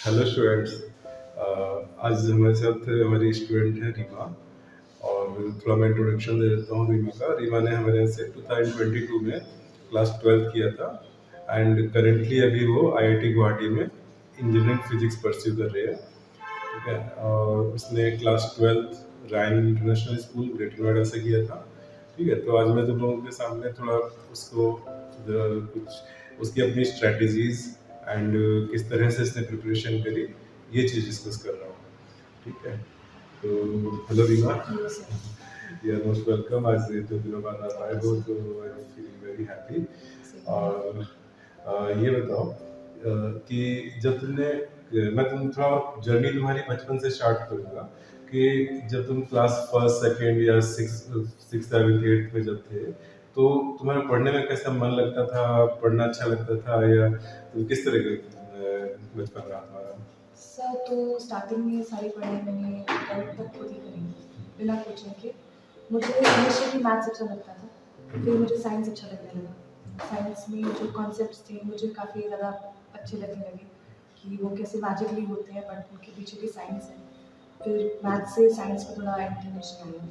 Hello students. आज हमारे साथ हमारी स्टूडेंट है रीमा। और थोड़ा मैं इंट्रोडक्शन दे देता हूँ रीमा का। रीमा ने हमारे यहाँ से 2022 में क्लास 12 किया था एंड करेंटली अभी वो आईआईटी गुवाहाटी में इंजीनियरिंग फिजिक्स परस्यू कर रही है। ठीक है। और उसने class 12 Ryan international school greater Noida से किया था। ठीक है। तो आज मैं तुम लोगों के सामने थोड़ा उसको कुछ उसकी अपनी स्ट्रेटजीज एंड किस तरह से इसने प्रिपरेशन करी, ये चीज़ डिस्कस कर रहा हूँ। ठीक है। तो hello Reema, you are most welcome. आज इतने दिनों बाद आप आए हो तो I am feeling very happy. और ये बताओ कि जब तुमने मैं तुम थोड़ा जर्नी तुम्हारी बचपन से स्टार्ट करूँगा कि जब तुम क्लास फर्स्ट सेकेंड या सिक्स सेवन्थ एट्थ में जब थे तो तुम्हारा पढ़ने में कैसा मन लगता था, पढ़ना अच्छा लगता था या तुम किस तरह के बचपन रहा तुम्हारा? सर तो स्टार्टिंग में सारी पढ़ाई मैंने 12th तक खुद ही करी बिना कोचिंग के। मुझे इनिशियली मैथ्स अच्छा लगता था, फिर मुझे साइंस अच्छा लगने लगा। साइंस में जो कॉन्सेप्ट्स थे मुझे काफ़ी ज़्यादा अच्छे लगने लगे कि वो कैसे मैजिकली होते हैं, बट उनके पीछे भी साइंस है। फिर मैथ्स से साइंस में थोड़ा इंक्लिनेशन आया,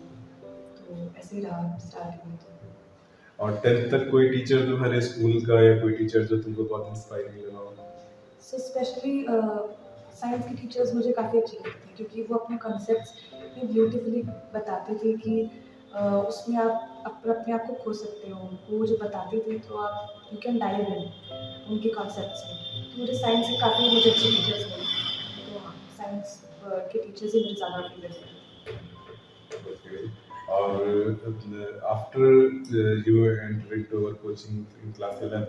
तो ऐसे ही रहा स्टार्टिंग में। तो और टेंथ तक कोई टीचर तुम्हारे स्कूल का या कोई टीचर जो तुमको बहुत इंस्पायरिंग लगा हो? सो स्पेशली साइंस की टीचर्स मुझे काफ़ी अच्छी लगती थी क्योंकि वो अपने कॉन्सेप्ट्स इतने ब्यूटीफुली बताते थे कि उसमें आप अपने आप को खो सकते हो। वो जो बताते थे तो आप यू कैन डाइव इन उनके कॉन्सेप्ट्स में। तो मुझे साइंस के काफ़ी मुझे अच्छे टीचर्स मिले। तो हाँ, साइंस के टीचर्स ही मुझे ज़्यादा फेवरेट है। Okay. और after you entering to our coaching in class 11,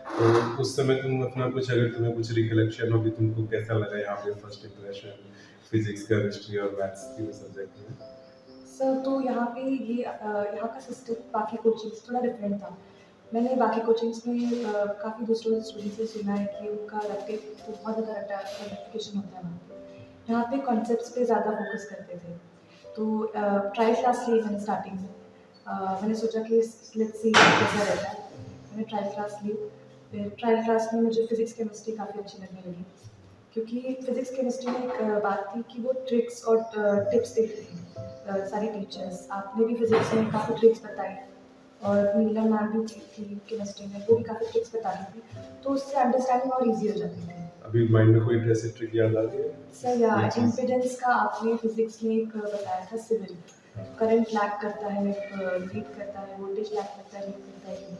तो उस समय तुम अपना कुछ, अगर तुम्हें कुछ रिकलेक्शन हो कि तुमको कैसा लगा यहाँ पे फर्स्ट इंप्रेशन फिजिक्स केमिस्ट्री और मैथ्स के सब्जेक्ट में? सर तो यहाँ पे यहाँ का सिस्टम बाकी कोचिंग्स थोड़ा डिफरेंट था। मैंने बाकी कोचिंग्स में काफ़ी दूसरों स्टूडेंट्स से सुना है कि उनका रट्टे तो बहुत ज़्यादा रट्टिफिकेशन होता है वहाँ पे। यहाँ पे कॉन्सेप्ट्स पे ज़्यादा फोकस करते थे। तो ट्रायल क्लास ली मैंने स्टार्टिंग में। मैंने सोचा कि लेट्स सी कैसा रहता है। मैंने ट्रायल क्लास ली। फिर ट्रायल क्लास में मुझे फिजिक्स केमिस्ट्री काफ़ी अच्छी लगने लगी क्योंकि फिजिक्स केमिस्ट्री में एक बात थी कि वो ट्रिक्स और टिप्स देती थी सारी टीचर्स। आपने भी फिजिक्स में काफ़ी ट्रिक्स बताई और नीलम मैम भी थी केमिस्ट्री में, वो भी काफ़ी ट्रिक्स बताती थी, तो उससे अंडरस्टैंडिंग और ईजी हो जाती थी। अभी माइंड में कोई ऐसी ट्रिक याद आ रही है? सर या इम्पिडेंस का आपने फिजिक्स में एक बताया था सिविल। करंट लैग करता है, लीड करता है, वोल्टेज लैग करता है, लीड करता है,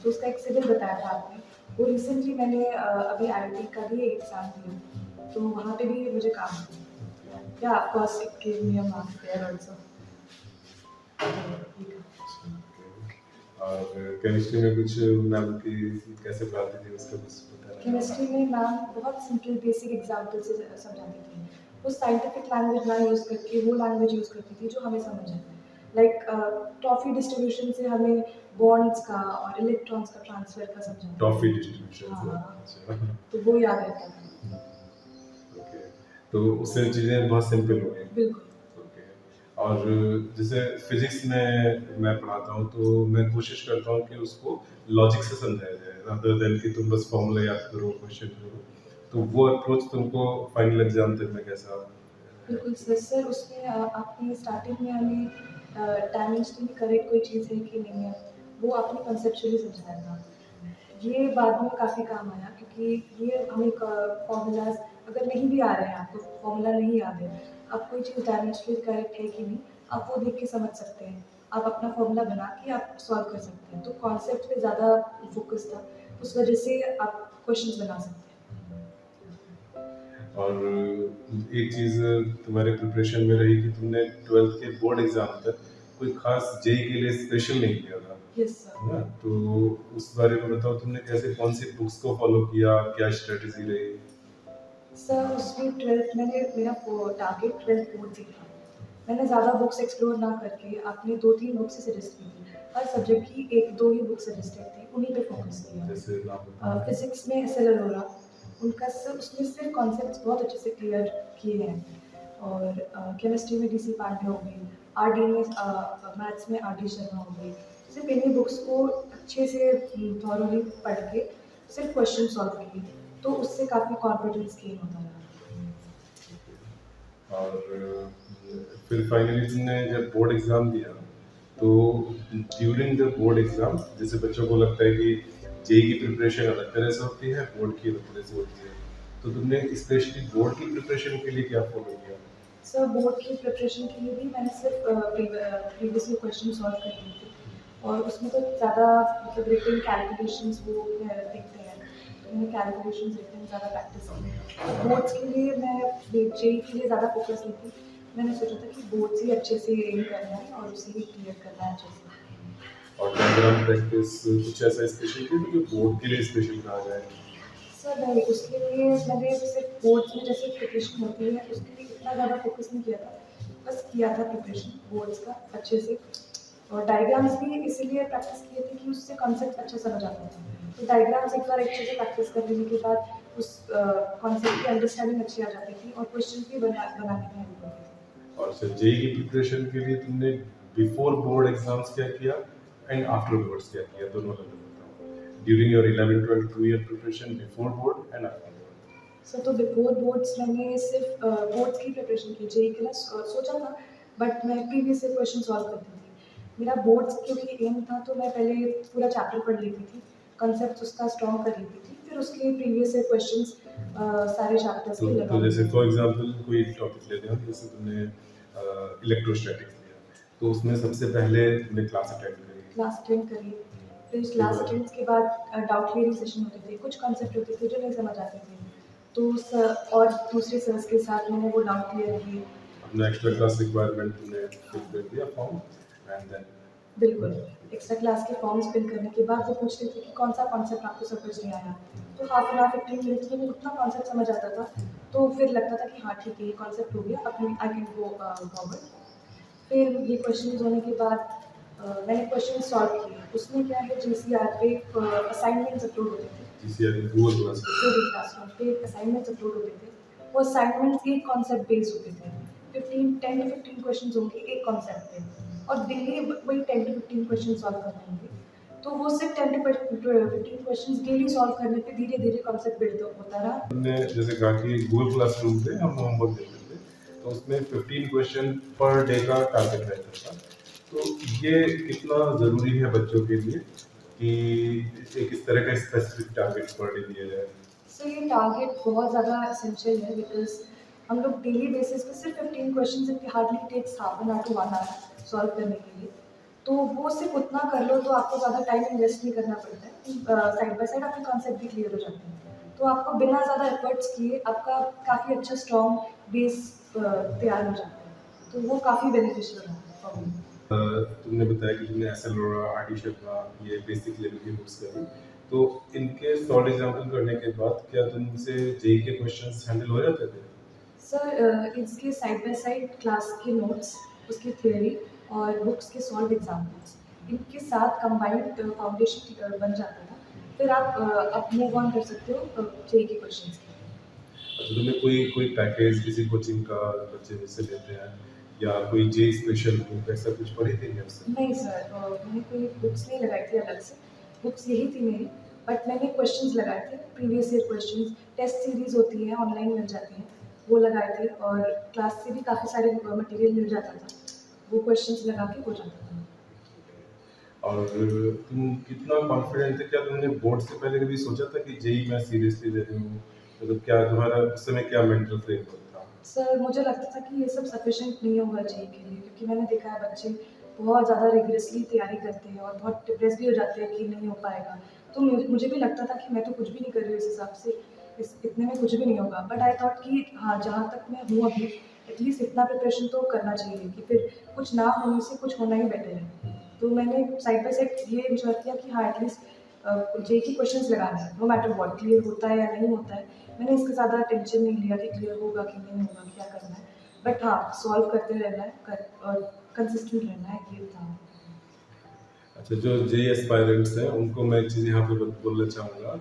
तो उसका एक सिविल बताया था आपने। वो रिसेंटली मैंने अभी आईआईटी का भी एग्जाम दिया, तो वहाँ पे भी मुझे काम किया। या of course it give me a marks there also. और केमिस्ट्री में कुछ मैम की कैसे पढ़ाती थी उसका कुछ पता नहीं? केमिस्ट्री में मैम बहुत सिंपल बेसिक एग्जाम्पल से समझाती थी। वो साइंटिफिक लैंग्वेज ना यूज़ करके वो लैंग्वेज यूज़ करती थी जो हमें समझ आए। लाइक टॉफी डिस्ट्रीब्यूशन से हमें बॉन्ड्स का और इलेक्ट्रॉन्स का ट्रांसफर का समझाती टॉफी थी। डिस्ट्रीब्यूशन हाँ से? हाँ, अच्छा। तो वो याद रहता था। ओके। तो उससे चीज़ें बहुत सिंपल हो गई। बिल्कुल। ओके। और जैसे फिजिक्स में मैं पढ़ाता हूँ तो मैं कोशिश करता हूँ कि उसको लॉजिक से समझाया जाए rather देन कि तुम बस फॉर्मूला याद करो, क्वेश्चन करो। तो वो अप्रोच तुमको फाइनल एग्जाम तक में कैसा? बिल्कुल सर। सर उसमें आपने स्टार्टिंग में हमें डायमेंशनली करेक्ट कोई चीज़ है कि नहीं है, वो आपने कंसेप्चुअली समझाया था। ये बाद में काफ़ी काम आया क्योंकि ये हमें फॉर्मूलाज अगर नहीं भी आ रहे हैं, आपको फॉर्मूला नहीं याद है, आप कोई चीज़ डायमेंशनली करेक्ट है कि नहीं, आप वो देख के समझ सकते हैं। आप अपना फॉर्मूला बना के आप सॉल्व कर सकते हैं। तो कॉन्सेप्ट पे ज़्यादा फोकस था, उस वजह से आप क्वेश्चंस बना सकते हैं। और एक चीज़ तुम्हारे प्रिपरेशन में रही कि तुमने 12th के बोर्ड एग्जाम तक कोई खास जेई के लिए स्पेशल नहीं किया था। Yes sir. है ना? तो उस बारे में बताओ, तुमने कैसे कौन सी बुक्स को फॉलो किया, क्या स्ट्रेटेजी रही? सर उसमें मेरा टारगेट 12th बोर्ड ही था। मैंने ज़्यादा बुक्स एक्सप्लोर ना करके आपने 2-3 बुक्स ही सजेस्ट की थी। हर सब्जेक्ट की 1-2 ही बुक सजेस्टेड थी, उन्हीं पे फोकस किया। जैसे नाम बताओ। फिजिक्स में एस एल अरोरा, उनका सब उसमें सिर्फ कॉन्सेप्ट्स बहुत अच्छे से क्लियर किए हैं। और केमिस्ट्री में डी सी पांडे हो गई, आर डी में मैथ्स में आर डी शर्मा हो गई। सिर्फ इन्हीं बुक्स को अच्छे से थॉरोली पढ़ के सिर्फ क्वेश्चन सॉल्व किए, तो उससे काफ़ी कॉन्फिडेंस गेन होता है। और फिर फाइनली तुमने जब बोर्ड एग्ज़ाम दिया, तो ड्यूरिंग द बोर्ड एग्ज़ाम जैसे बच्चों को लगता है कि जेईई की प्रिपरेशन अलग तरह से होती है, बोर्ड की अलग तरह से होती है। तो तुमने स्पेशली बोर्ड की प्रिपरेशन के लिए क्या फ़ॉलो किया? सर बोर्ड की प्रिपरेशन के लिए भी मैंने सिर्फ प्रीवियस ईयर क्वेश्चन सॉल्व कर लिए थे और उसमें तो ज़्यादा मतलब रिटन कैलकुलेशंस वो दिखते हैं, तो मैंने कैलकुलेशंस रिटन ज़्यादा प्रैक्टिस की। बोर्ड्स के लिए मैं जेईई के लिए ज़्यादा फोकस नहीं थी, मैंने सोचा था कि बोर्ड्स ही अच्छे से एम करना है और उसे ही क्लियर करना है अच्छे से। और बैकग्राउंड प्रैक्टिस कुछ ऐसा स्पेशल थी जो बोर्ड के लिए स्पेशल कहा जाए? सर नहीं, उसके लिए मैंने सिर्फ बोर्ड्स में जैसे प्रिपरेशन होती है उसके लिए इतना ज़्यादा फोकस नहीं किया था, बस किया था प्रिपरेशन बोर्ड्स का अच्छे से। और डायग्राम्स भी इसीलिए प्रैक्टिस किए थे कि उससे कॉन्सेप्ट अच्छा समझ आता था, तो डायग्राम्स एक बार अच्छे से प्रैक्टिस कर लेने के बाद उस कॉन्सेप्ट की अंडरस्टैंडिंग अच्छी आ जाती थी और क्वेश्चन भी बनाने में हेल्प होती थी। और सर जेईई की प्रिपरेशन के लिए तुमने बिफोर बोर्ड एग्जाम्स क्या किया एंड आफ्टर बोर्ड्स क्या किया, दोनों अलग अलग बताओ। During your 11 12 2 year preparation before board and after board. Sir तो बिफोर बोर्ड्स मैंने सिर्फ बोर्ड्स की प्रिपरेशन की, जेईई के लिए सोचा था, बट मैं प्रीवियस से क्वेश्चन सॉल्व करती थी। मेरा बोर्ड्स क्योंकि एम था तो मैं पहले पूरा चैप्टर पढ़ लेती थी, कॉन्सेप्ट उसका स्ट्रॉन्ग कर लेती थी, फिर उसके प्रीवियस से क्वेश्चंस सारे चैप्टर्स के लगा तो जैसे लेती थी। फॉर एग्जांपल कोई टॉपिक लेते हैं, जैसे तुमने इलेक्ट्रोस्टैटिक्स लिया, तो उसमें सबसे पहले तुमने क्लास अटेंड करी। क्लास अटेंड करी, फिर क्लास अटेंड के बाद डाउट क्लियरिंग सेशन होते थे, कुछ कॉन्सेप्ट होते थे जो नहीं समझ आते थे, तो सर और दूसरे सर्स के साथ मैंने वो डाउट क्लियर किए। अपना एक्स्ट्रा क्लास रिक्वायरमेंट तुमने फिल कर दिया फॉर्म एंड देन। बिल्कुल, एक्स्ट्रा क्लास के फॉर्म्स फिल करने के बाद वो पूछते थे कि कौन सा कॉन्सेप्ट आपको समझ नहीं आया, तो हाफ एन आवर 15 मिनट्स में उतना कॉन्सेप्ट समझ आता था, तो फिर लगता था कि हाँ ठीक है, ये कॉन्सेप्ट हो गया, अब आई कैन गो फॉरवर्ड। फिर ये क्वेश्चंस होने के बाद मैंने क्वेश्चन सॉल्व किए, उसमें क्या है जीसीआर पे असाइनमेंट्स अपलोड होते थे, GCR Google class. Google classroom पे असाइनमेंट्स अपलोड होते थे, वो असाइनमेंट्स एक कॉन्सेप्ट बेस्ड होते थे, 10 to 15 क्वेश्चंस होंगे एक कॉन्सेप्ट पे और डेली वही 10 to 15 क्वेश्चन सॉल्व करने होंगे, तो वो सिर्फ 10 to 15 क्वेश्चंस डेली सॉल्व करने पे धीरे धीरे कॉन्सेप्ट बिल्ड होता रहा। हमने जैसे कहा कि गूगल क्लासरूम पे हम होमवर्क देते थे, तो उसमें 15 क्वेश्चन पर डे का टारगेट रहता था। तो ये कितना ज़रूरी है बच्चों के लिए कि एक इस तरह का स्पेसिफिक टारगेट पर डे दिया जाए? सो ये टारगेट बहुत ज़्यादा एसेंशियल है बिकॉज हम लोग डेली बेसिस पे सिर्फ 15 question it hardly takes half an hour to 1 hour solve करने के लिए, तो वो सिर्फ उतना कर लो तो आपको ज़्यादा टाइम इन्वेस्ट नहीं करना पड़ता है, साइड बाय साइड आपके कॉन्सेप्ट भी क्लियर हो जाते हैं, तो आपको बिना ज़्यादा एफर्ट्स किए आपका काफ़ी अच्छा स्ट्रॉन्ग बेस तैयार हो जाता है, तो वो काफ़ी बेनिफिशियल है फॉर मी। तुमने बताया कि तुमने एसएलओरा, आरडी शर्मा ये बेसिक लेवल की बुक्स करी, तो इनके सॉल्व एग्जाम्पल करने के बाद क्या तुमसे जेई के क्वेश्चंस हैंडल हो जाते थे? सर इसके साइड बाय साइड क्लास के नोट्स, उसकी थ्योरी और बुक्स के सॉल्व एग्जाम्पल्स, इनके साथ कंबाइंड फाउंडेशन बन जाता था, फिर आप मूव ऑन कर सकते हो जेई के क्वेश्चंस के। अच्छा, तुमने कोई कोई पैकेज किसी कोचिंग का बच्चे मुझसे लेते हैं या कोई जेई स्पेशल बुक ऐसा कुछ पढ़ी थी क्या उससे? नहीं सर, मैंने कोई बुक्स नहीं लगाई थी अलग से, बुक्स यही थी मेरी, बट मैंने क्वेश्चंस लगाए थे, previous year questions, test series होती है ऑनलाइन मिल जाती हैं, वो लगाए थे और क्लास से भी काफ़ी सारे मटेरियल मिल जाता था, वो क्वेश्चंस लगा के हो जाता था। और तुम कितना कॉन्फिडेंट थे, क्या तुमने बोर्ड से पहले कभी सोचा था कि जेई मैं सीरियसली ले रही हूँ? मतलब क्या तुम्हारा उस समय क्या मेंटल फ्रेमवर्क था? सर मुझे लगता था कि ये सब सफिशिएंट नहीं होगा जेईई के लिए, क्योंकि मैंने देखा है बच्चे बहुत ज़्यादा रिग्रेसली तैयारी करते हैं और बहुत डिप्रेस भी हो जाते हैं कि नहीं हो पाएगा, तो मुझे भी लगता था कि मैं तो कुछ भी नहीं कर रही हूँ इस हिसाब से, इस इतने में कुछ भी नहीं होगा, बट आई थॉट कि हाँ जहाँ तक मैं हूँ अभी एटलीस्ट इतना प्रिपरेशन तो करना चाहिए कि फिर कुछ ना होने से कुछ होना ही बेटर है, तो मैंने साइड बाय साइड ये इंश्योर किया कि हाँ एटलीस्ट जेईई के क्वेश्चंस लगाने हैं, नो मैटर व्हाट, क्लियर होता है या नहीं होता है, मैंने इसका ज़्यादा टेंशन नहीं लिया कि क्लियर होगा कि नहीं होगा, क्या करना है, बट हाँ सॉल्व करते रहना है और कंसिस्टेंट रहना है, ये था। अच्छा, जो जेई एस्पायरेंट्स हैं उनको मैं एक चीज़ यहाँ पे बोलना चाहूँगा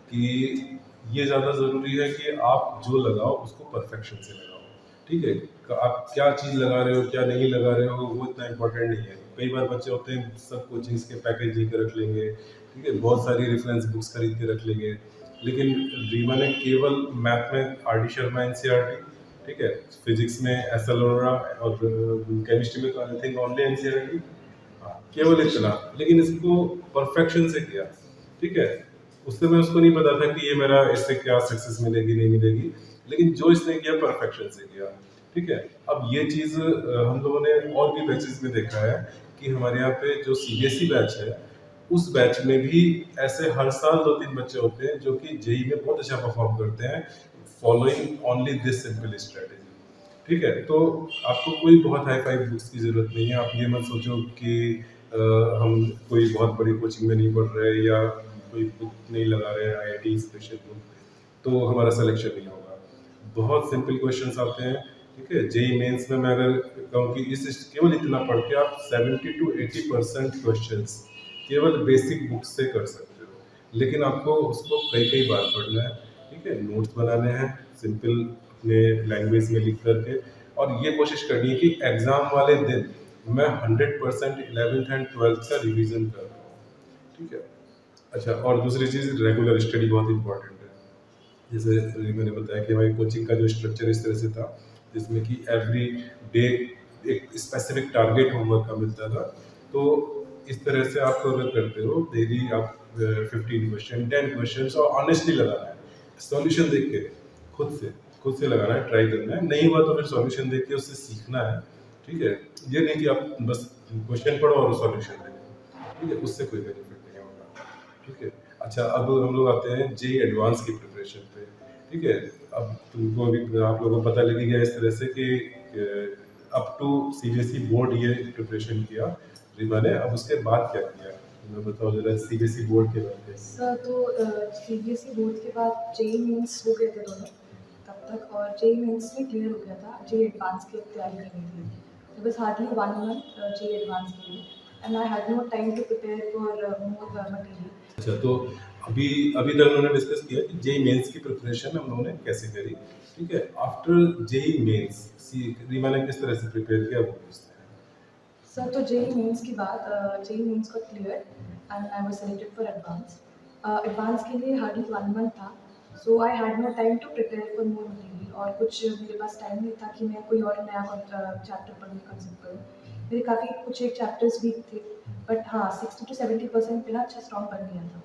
कि ये ज़्यादा ज़रूरी है कि आप जो लगाओ उसको परफेक्शन से लगाओ, ठीक है? आप क्या चीज़ लगा रहे हो, क्या नहीं लगा रहे हो, वो इतना इम्पोर्टेंट नहीं है। कई बार बच्चे होते हैं सब कोचिंग्स के पैकेज लेकर रख लेंगे, ठीक है? बहुत सारी रेफरेंस बुक्स खरीद के रख लेंगे, लेकिन रीमा ने केवल मैथ में आर डी शर्मा एनसीईआरटी, ठीक है, फिजिक्स में एस एल अरोड़ा और केमिस्ट्री में आई थिंक ओनली एनसीईआरटी, केवल इतना, लेकिन इसको परफेक्शन से किया, ठीक है। उस समय उसको नहीं पता था कि ये मेरा इससे क्या सक्सेस मिलेगी नहीं मिलेगी, लेकिन जो इसने किया परफेक्शन से किया, ठीक है। अब ये चीज़ हम लोगों ने और भी बैचेस में देखा है कि हमारे यहाँ पे जो सीबीएसई बैच है, उस बैच में भी ऐसे हर साल 2-3 बच्चे होते हैं जो कि जेई में बहुत अच्छा परफॉर्म करते हैं, following only this simple strategy, ठीक है। तो आपको कोई बहुत हाई फाई बुक्स की ज़रूरत नहीं है। आप ये मत सोचो कि हम कोई बहुत बड़ी कोचिंग में नहीं पढ़ रहे या कोई बुक नहीं लगा रहे हैं आईआईटी स्पेशल बुक, तो हमारा सिलेक्शन नहीं होगा। बहुत सिंपल क्वेश्चंस आते हैं, ठीक है। जेई मेंस में मैं अगर कहूँ कि इस केवल इतना पढ़ के आप 70 to 80% क्वेश्चंस केवल बेसिक बुक से कर सकते हो, लेकिन आपको उसको कई कई बार पढ़ना है, ठीक है। नोट्स बनाने हैं सिंपल अपने लैंग्वेज में लिख करके, और ये कोशिश करनी है कि एग्ज़ाम वाले दिन मैं 100% 11th एंड 12th का रिवीजन कर रहा हूँ, ठीक है। अच्छा, और दूसरी चीज़ रेगुलर स्टडी बहुत इंपॉर्टेंट है। जैसे मैंने बताया कि हमारी कोचिंग का जो स्ट्रक्चर इस तरह से था, जिसमें कि एवरी डे एक स्पेसिफिक टारगेट होमवर्क का मिलता था। तो इस तरह से आप अगर करते हो डेली, आप 15 क्वेश्चन 10 क्वेश्चन और ऑनेस्टली लगाना है, सॉल्यूशन देख के खुद से लगाना है, ट्राई करना है, नहीं हुआ तो फिर सॉल्यूशन देख के उससे सीखना है, ठीक है। ये नहीं कि आप बस क्वेश्चन पढ़ो और सॉल्यूशन देखो, ठीक है, उससे कोई बेनिफिट नहीं होगा, ठीक है। अच्छा, अब हम लोग आते हैं जेई एडवांस की प्रिपरेशन पे, ठीक है। अब तुमको अभी आप लोगों को पता लग गया इस तरह से कि अप टू सीबीएसई बोर्ड ये प्रिपरेशन किया रीमा ने, अब उसके बाद क्या किया, मैं बताओ जरा सीबीएसई बोर्ड के बारे में। सर तो सीबीएसई बोर्ड के बाद जेई मेंस हो गए थे दोनों तब तक, और जेई मेंस में क्लियर हो गया था। जेई एडवांस की तैयारी करनी थी, तो बस हार्डली 1 मंथ जेई एडवांस के लिए, and I had no time to prepare for more material. अच्छा, तो अभी अभी तक उन्होंने डिस्कस किया कि जेई मेंस की प्रिपरेशन हम लोगों ने कैसे करी, ठीक है। आफ्टर जेई मेंस रीमा ने किस तरह से प्रिपेयर किया वो पूछते हैं। सर तो जेई मेंस के बाद JEE mains got cleared and I was selected for advance. Advance के लिए हार्डली 1 मंथ था, so I had no time to prepare for more material, और कुछ मेरे पास टाइम नहीं था कि मैं कोई और नया चैप्टर पढ़ने का कंसेप्ट करूँ। मेरे काफ़ी कुछ एक चैप्टर्स वीक थे, बट हाँ 60 to 70% मेरा अच्छा स्ट्रॉन्ग बन गया था।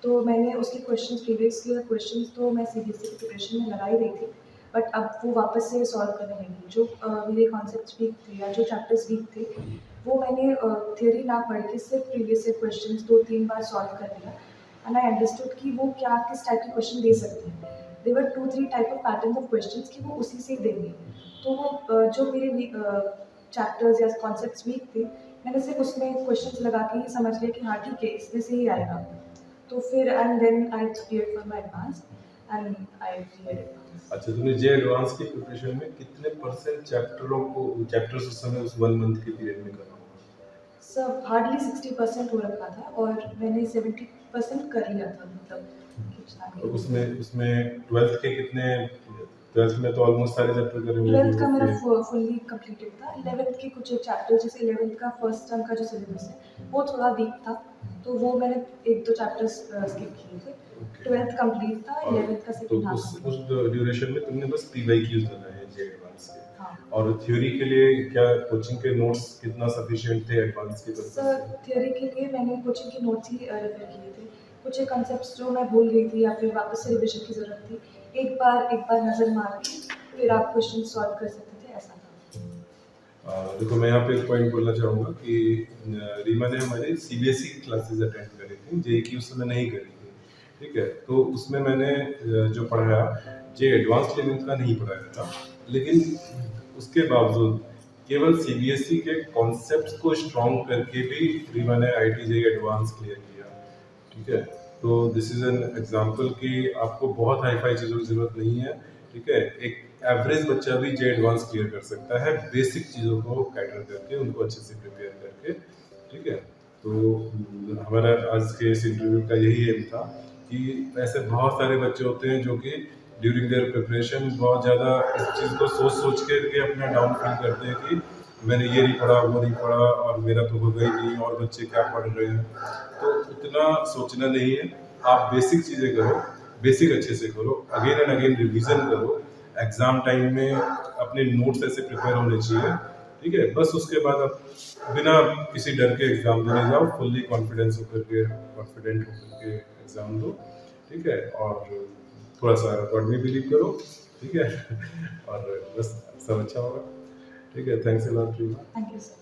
तो मैंने उसके क्वेश्चंस, प्रीवियस ईयर क्वेश्चंस तो मैं सीबीएसई की प्रिपरेशन में लगा ही रही थी, बट अब वो वापस से सॉल्व करने लगी। जो मेरे कॉन्सेप्ट्स वीक थे या जो चैप्टर्स वीक थे, वो मैंने थ्योरी ना पढ़ के सिर्फ प्रीवियस ईयर क्वेश्चंस 2-3 बार सॉल्व कर लिया, एंड आई अंडरस्टूड कि वो क्या किस टाइप के क्वेश्चन दे सकते हैं। देवर 2-3 type of pattern of questions कि वो उसी से ही देंगे। तो वो जो मेरे चैप्टर्स या कॉन्सेप्ट्स वीक थे, मैंने सिर्फ उसमें क्वेश्चंस लगा के ही समझ लिया कि हाँ ठीक है, इसमें से ही आएगा। तो फिर and then I clear for my advance and I clear advance. अच्छा, तुमने जे एडवांस की प्रिपरेशन में कितने परसेंट चैप्टर्स उस समय उस 1 मंथ के पीरियड में करना होगा। सब हार्डली 60% हो रखा था, और मैंने 70% कर लिया था, मतलब कुछ था और नहीं। उसमें उसमें 12th के कितने, 12th में तो ऑलमोस्ट सारे चैप्टर करे हुए 12th का मेरा थे। फुल्ली कंप्लीटेड था। 11th के कुछ चैप्टर, जैसे 11th का फर्स्ट टर्म का जो सिलेबस है वो थोड़ा वीक था, तो वो मैंने 1-2 चैप्टर्स स्किप किए थे। 12th कंप्लीट था, 11th का तो सेकंड उस हाफ। ड्यूरेशन में तुमने बस पीवाईक्यूज लगाए हैं जे एडवांस के, हाँ और थ्योरी के लिए क्या कोचिंग के नोट्स कितना सफिशिएंट थे एडवांस के पर्पस सर, से। थ्योरी के लिए मैंने कोचिंग के नोट्स ही रेफर किए थे। कुछ एक कॉन्सेप्ट्स जो मैं भूल गई थी या फिर वापस से रिविजन की ज़रूरत थी, एक बार नज़र मार के फिर आप क्वेश्चन सॉल्व कर सकते थे, ऐसा था। देखो, मैं यहाँ पे एक पॉइंट बोलना चाहूँगा कि रीमा ने हमारी सीबीएसई की क्लासेस अटेंड करी थी, जेई की उस समय नहीं करी थी, ठीक है। तो उसमें मैंने जो पढ़ाया जे एडवांस लेवल का नहीं पढ़ाया था, लेकिन उसके बावजूद केवल सीबीएसई के कॉन्सेप्ट्स को स्ट्रॉन्ग करके भी रीमा ने आईटी जेई एडवांस क्लियर किया, ठीक है। तो दिस इज एन एग्जांपल कि आपको बहुत हाई फाई चीज़ों की ज़रूरत नहीं है, ठीक है। एक एवरेज बच्चा भी जे एडवांस क्लियर कर सकता है, बेसिक चीज़ों को कैटर करके, उनको अच्छे से प्रिपेयर करके, ठीक है। तो हमारा आज के इस इंटरव्यू का यही एम था कि ऐसे बहुत सारे बच्चे होते हैं जो कि ड्यूरिंग देयर प्रिपरेशन बहुत ज़्यादा इस चीज़ को सोच सोच के अपना डाउन फील करते हैं कि मैंने ये नहीं पढ़ा, वो नहीं पढ़ा, और मेरा तो होगा ही नहीं, और बच्चे क्या पढ़ रहे हैं। तो उतना सोचना नहीं है, आप बेसिक चीज़ें करो, बेसिक अच्छे से करो, अगेन एंड अगेन रिवीजन करो। एग्ज़ाम टाइम में अपने नोट्स ऐसे प्रिपेयर होने चाहिए, ठीक है। बस उसके बाद आप बिना किसी डर के एग्ज़ाम देने जाओ, फुल्ली कॉन्फिडेंट होकर के एग्ज़ाम दो, ठीक है। और थोड़ा सा गॉड में बिलीव करो, ठीक है। और बस सब अच्छा होगा, ठीक है। Thanks a lot. Thank you sir.